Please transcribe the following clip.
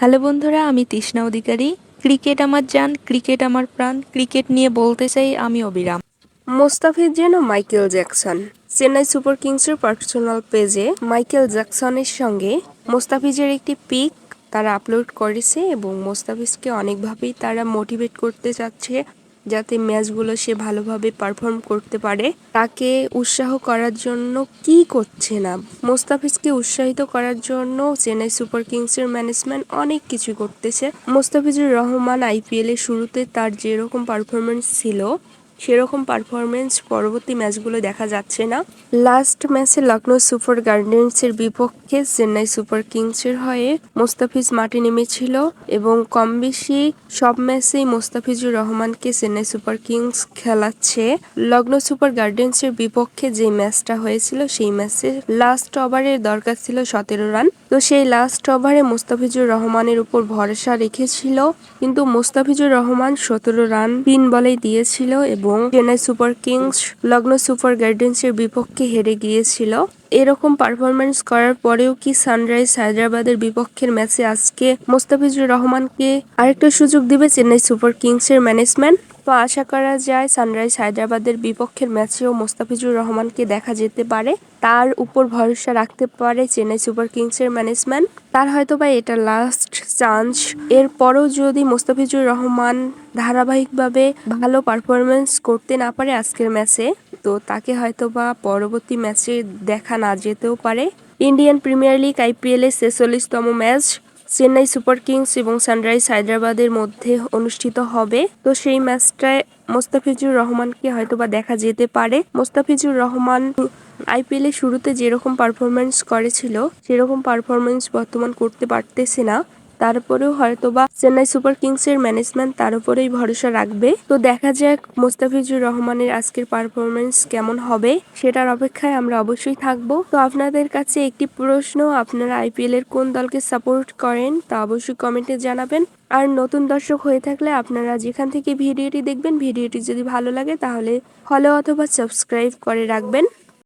Hello বন্ধুরা, আমি তৃষ্ণা অধিকারী। Cricket আমার জান, ক্রিকেট আমার প্রাণ। ক্রিকেট নিয়ে বলতে চাই আমি অবিরাম। মোস্তাফিজ যেন মাইকেল জ্যাকসন। চেন্নাই সুপার কিংসের পার্সোনাল পেজে মাইকেল জ্যাকসনের সঙ্গে মোস্তাফিজের একটি পিক তারা আপলোড করেছে এবং মোস্তাফিজকে অনেকভাবেই তারা মোটিভেট করতে চাচ্ছে যাতে ম্যাচগুলো সে ভালোভাবে পারফর্ম করতে পারে। তাকে উৎসাহ করার জন্য কি করছে না, মোস্তাফিজকে উৎসাহিত করার জন্য চেন্নাই সুপার কিংসের ম্যানেজমেন্ট অনেক কিছু করতেছে। মোস্তাফিজুর রহমান আইপিএল এর শুরুতে তার যেরকম পারফরমেন্স ছিল সেরকম পারফরমেন্স পরবর্তী ম্যাচগুলো দেখা যাচ্ছে না। লাস্ট ম্যাচে লখনৌ সুপার জায়ান্টসের বিপক্ষে চেন্নাই সুপার কিংসের হয়ে মোস্তাফিজ মাঠে নেমেছিল এবং কম বেশি সব ম্যাচেই মোস্তাফিজুর রহমানকে চেন্নাই সুপার কিংস খেলাচ্ছে। লখনৌ সুপার জায়ান্টসের বিপক্ষে যে ম্যাচটা হয়েছিল সেই ম্যাচে লাস্ট ওভারের দরকার ছিল 17 রান। তো সেই লাস্ট ওভারে মোস্তাফিজুর রহমানের উপর ভরসা রেখেছিল, কিন্তু মোস্তাফিজুর রহমান 17 রান 3 বলেই দিয়েছিল এবং Chennai Super Kings Lucknow Super জায়ান্টসের বিপক্ষে হেরে গিয়েছিল। এরকম পারফরমেন্স করার পরেও কি সানরাইজ হায়দ্রাবাদের বিপক্ষের ম্যাচে আজকে মোস্তাফিজুর রহমানকে আরেকটা সুযোগ দিবে চেন্নাই সুপার কিংসের ম্যানেজমেন্ট? তো আশা করা যায় সানরাইজ হায়দ্রাবাদের বিপক্ষের ম্যাচেও মোস্তাফিজুর রহমানকে দেখা যেতে পারে। তার উপর ভরসা রাখতে পারে চেন্নাই সুপার কিংসের ম্যানেজমেন্ট। তার হয়তোবা এটা লাস্ট চান্স। এরপরও যদি মোস্তাফিজুর রহমান ধারাবাহিকভাবে ভালো পারফরমেন্স করতে না পারে আজকের ম্যাচে, তো তাকে হয়তোবা পরবর্তী ম্যাচে দেখা না যেতেও পারে। ইন্ডিয়ান প্রিমিয়ার লিগ আইপিএল এর 46তম ম্যাচ চেন্নাই সুপার কিংস এবং সানরাইজ হায়দ্রাবাদের মধ্যে অনুষ্ঠিত হবে। তো সেই ম্যাচটায় মোস্তাফিজুর রহমানকে হয়তোবা দেখা যেতে পারে। মোস্তাফিজুর রহমান আইপিএল এর শুরুতে যেরকম পারফরমেন্স করেছিল সেরকম পারফরমেন্স বর্তমান করতে পারতেছে না। তারপরেও হয়তোবা চেন্নাই সুপার কিংসের ম্যানেজমেন্ট তার উপরেই ভরসা রাখবে। তো দেখা যাক মোস্তাফিজুর রহমানের আজকের পারফরমেন্স কেমন হবে, সেটার অপেক্ষায় আমরা অবশ্যই থাকবো। তো আপনাদের কাছে একটি প্রশ্ন, আপনারা আইপিএল এর কোন দলকে সাপোর্ট করেন তা অবশ্যই কমেন্টে জানাবেন। আর নতুন দর্শক হয়ে থাকলে আপনারা যেখান থেকে ভিডিওটি দেখবেন, ভিডিওটি যদি ভালো লাগে তাহলে ফলো অথবা সাবস্ক্রাইব করে রাখবেন।